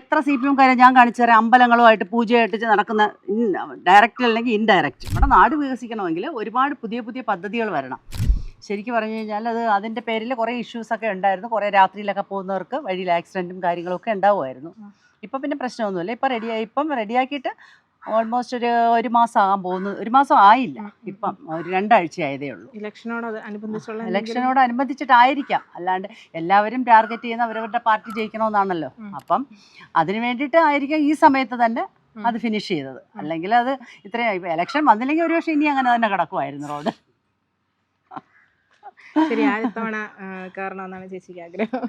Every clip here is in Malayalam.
എത്ര CPM-കാരെ ഞാൻ കാണിച്ചു തരാം അമ്പലങ്ങളുമായിട്ട് പൂജയായിട്ട് നടക്കുന്ന ഡയറക്റ്റ് അല്ലെങ്കിൽ ഇൻഡയറക്റ്റ്. നമ്മുടെ നാട് വികസിക്കണമെങ്കിൽ ഒരുപാട് പുതിയ പുതിയ പദ്ധതികൾ വരണം. ശരിക്കും പറഞ്ഞു കഴിഞ്ഞാൽ അതിൻ്റെ പേരിൽ കുറേ ഇഷ്യൂസൊക്കെ ഉണ്ടായിരുന്നു. കുറേ രാത്രിയിലൊക്കെ പോകുന്നവർക്ക് വഴിയിൽ ആക്സിഡൻറ്റും കാര്യങ്ങളൊക്കെ ഉണ്ടാവുമായിരുന്നു. ഇപ്പം പിന്നെ പ്രശ്നമൊന്നുമില്ല. ഇപ്പം റെഡിയാക്കിയിട്ട് ഓൾമോസ്റ്റ് ഒരു മാസം ആകാൻ പോകുന്നു. ഒരു മാസം ആയില്ല, ഇപ്പം ഒരു 2 ആഴ്ചയായതേ ഉള്ളൂ. ഇലക്ഷനോടനുബന്ധിച്ചിട്ടായിരിക്കാം, അല്ലാണ്ട് എല്ലാവരും ടാർഗറ്റ് ചെയ്യുന്ന അവരവരുടെ പാർട്ടി ജയിക്കണമെന്നാണല്ലോ. അപ്പം അതിന് വേണ്ടിയിട്ട് ആയിരിക്കാം ഈ സമയത്ത് തന്നെ അത് ഫിനിഷ് ചെയ്തത്. അല്ലെങ്കിൽ അത് ഇത്രയും ഇലക്ഷൻ വന്നില്ലെങ്കിൽ ഒരു പക്ഷേ ഇനി അങ്ങനെ തന്നെ കിടക്കുമായിരുന്നു റോഡ്.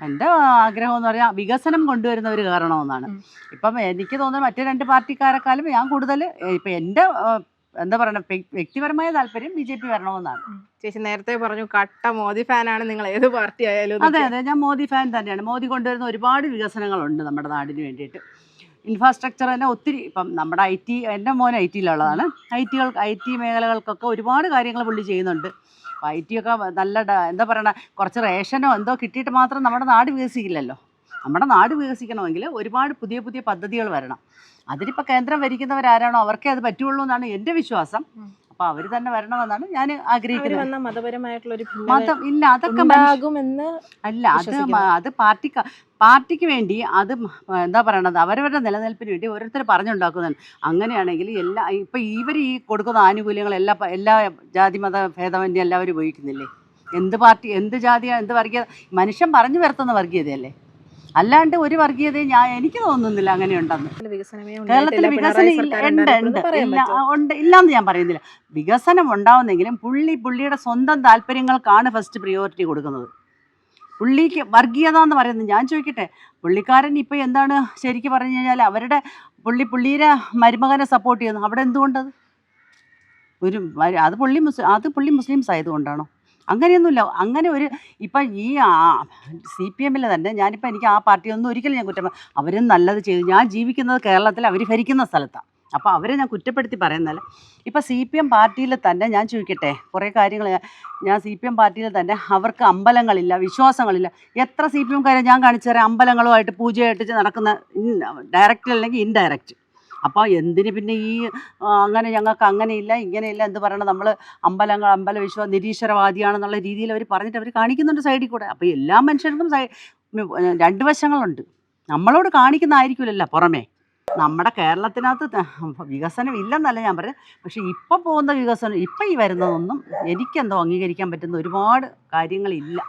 എൻ്റെ ആഗ്രഹം എന്ന് പറഞ്ഞാൽ വികസനം കൊണ്ടുവരുന്ന ഒരു കാരണമെന്നാണ്. ഇപ്പം എനിക്ക് തോന്നുന്നത് മറ്റു 2 പാർട്ടിക്കാരെക്കാളും ഞാൻ കൂടുതൽ ഇപ്പം എൻ്റെ എന്താ പറയുക വ്യക്തിപരമായ താല്പര്യം BJP വരണമെന്നാണ്. ചേച്ചി നേരത്തെ പറഞ്ഞു കട്ട മോദി ഫാനാണ് നിങ്ങൾ, ഏത് പാർട്ടി ആയാലും. അതെ, ഞാൻ മോദി ഫാൻ തന്നെയാണ്. മോദി കൊണ്ടുവരുന്ന ഒരുപാട് വികസനങ്ങളുണ്ട് നമ്മുടെ നാടിന് വേണ്ടിയിട്ട്. ഇൻഫ്രാസ്ട്രക്ചർ തന്നെ ഒത്തിരി. ഇപ്പം നമ്മുടെ എൻ്റെ മോൻ IT-യിലുള്ളതാണ്. IT മേഖലകൾക്കൊക്കെ ഒരുപാട് കാര്യങ്ങൾ പുള്ളി ചെയ്യുന്നുണ്ട്. IT ഒക്കെ നല്ല എന്താ പറയണ, കുറച്ച് റേഷനോ എന്തോ കിട്ടിയിട്ട് മാത്രം നമ്മുടെ നാട് വികസിക്കില്ലല്ലോ. നമ്മുടെ നാട് വികസിക്കണമെങ്കിൽ ഒരുപാട് പുതിയ പുതിയ പദ്ധതികൾ വരണം. അതിനിപ്പോൾ കേന്ദ്രം ഭരിക്കുന്നവരാരാണോ അവർക്കേ അത് പറ്റുള്ളൂ എന്നാണ് എൻ്റെ വിശ്വാസം. അപ്പോൾ അവർ തന്നെ വരണമെന്നാണ് ഞാൻ ആഗ്രഹിക്കുന്നത്. മതം ഇല്ല, അതൊക്കെ അല്ല, അത് പാർട്ടിക്ക് വേണ്ടി അത് എന്താ പറയണത്, അവരവരുടെ നിലനിൽപ്പിന് വേണ്ടി ഓരോരുത്തർ പറഞ്ഞുണ്ടാക്കുന്നതാണ്. അങ്ങനെയാണെങ്കിൽ ഇപ്പം ഇവർ ഈ കൊടുക്കുന്ന ആനുകൂല്യങ്ങൾ എല്ലാ ജാതി മത ഭേദമന്യേ എല്ലാവരും ഉപയോഗിക്കുന്നില്ലേ? എന്ത് പാർട്ടി, എന്ത് ജാതി, എന്ത് വർഗീയത, മനുഷ്യൻ പറഞ്ഞു വരുത്തുന്ന വർഗീയതയല്ലേ, അല്ലാണ്ട് ഒരു വർഗീയതയും എനിക്ക് തോന്നുന്നില്ല അങ്ങനെ ഉണ്ടെന്ന്. കേരളത്തിൽ വികസനം ഉണ്ട്, ഇല്ലാന്ന് ഞാൻ പറയുന്നില്ല. വികസനം ഉണ്ടാവുന്നെങ്കിലും പുള്ളിയുടെ സ്വന്തം താല്പര്യങ്ങൾക്കാണ് ഫസ്റ്റ് പ്രിയോറിറ്റി കൊടുക്കുന്നത്. പുള്ളിക്ക് വർഗീയത എന്ന് പറയുന്നത്, ഞാൻ ചോദിക്കട്ടെ, പുള്ളിക്കാരൻ ഇപ്പോൾ എന്താണ് ശരിക്കും പറഞ്ഞു കഴിഞ്ഞാൽ പുള്ളിയുടെ മരുമകനെ സപ്പോർട്ട് ചെയ്യുന്നു. അവിടെ എന്തുകൊണ്ടത് അത് പുള്ളി മുസ്ലിംസ് ആയതുകൊണ്ടാണോ? അങ്ങനെയൊന്നുമില്ല. അങ്ങനെ ഇപ്പം ഈ CPM-ൽ തന്നെ ഞാനിപ്പോൾ എനിക്ക് ആ പാർട്ടിയൊന്നും ഒരിക്കലും ഞാൻ കുറ്റം, അവരും നല്ലത് ചെയ്തു. ഞാൻ ജീവിക്കുന്നത് കേരളത്തിൽ, അവർ ഭരിക്കുന്ന സ്ഥലത്താണ്. അപ്പോൾ അവരെ ഞാൻ കുറ്റപ്പെടുത്തി പറയുന്നതല്ല. ഇപ്പം CPM പാർട്ടിയിൽ തന്നെ ഞാൻ ചോദിക്കട്ടെ, കുറേ കാര്യങ്ങൾ ഞാൻ CPM പാർട്ടിയിൽ തന്നെ അവർക്ക് അമ്പലങ്ങളില്ല, വിശ്വാസങ്ങളില്ല. എത്ര CPM-കാരെ ഞാൻ കാണിച്ചു തരാം അമ്പലങ്ങളുമായിട്ട് പൂജയായിട്ട് നടക്കുന്ന ഡയറക്റ്റ് അല്ലെങ്കിൽ ഇൻഡയറക്റ്റ്. അപ്പോൾ എന്തിന് പിന്നെ അങ്ങനെ ഞങ്ങൾക്ക് അങ്ങനെയില്ല ഇങ്ങനെയില്ല എന്ത് പറയണം, നമ്മൾ അമ്പല വിശ്വാസം നിരീശ്വരവാദിയാണെന്നുള്ള രീതിയിൽ അവർ പറഞ്ഞിട്ട് അവർ കാണിക്കുന്നുണ്ട് സൈഡിൽ കൂടെ. അപ്പോൾ എല്ലാ മനുഷ്യർക്കും 2 വശങ്ങളുണ്ട്. നമ്മളോട് കാണിക്കുന്നതായിരിക്കില്ലല്ലോ പുറമേ. നമ്മുടെ കേരളത്തിനകത്ത് വികസനം ഇല്ലെന്നല്ല ഞാൻ പറയുന്നത്, പക്ഷേ ഇപ്പോൾ പോകുന്ന വികസനം, ഇപ്പം ഈ വരുന്നതൊന്നും എനിക്കെന്തോ അംഗീകരിക്കാൻ പറ്റുന്ന ഒരുപാട് കാര്യങ്ങളില്ല.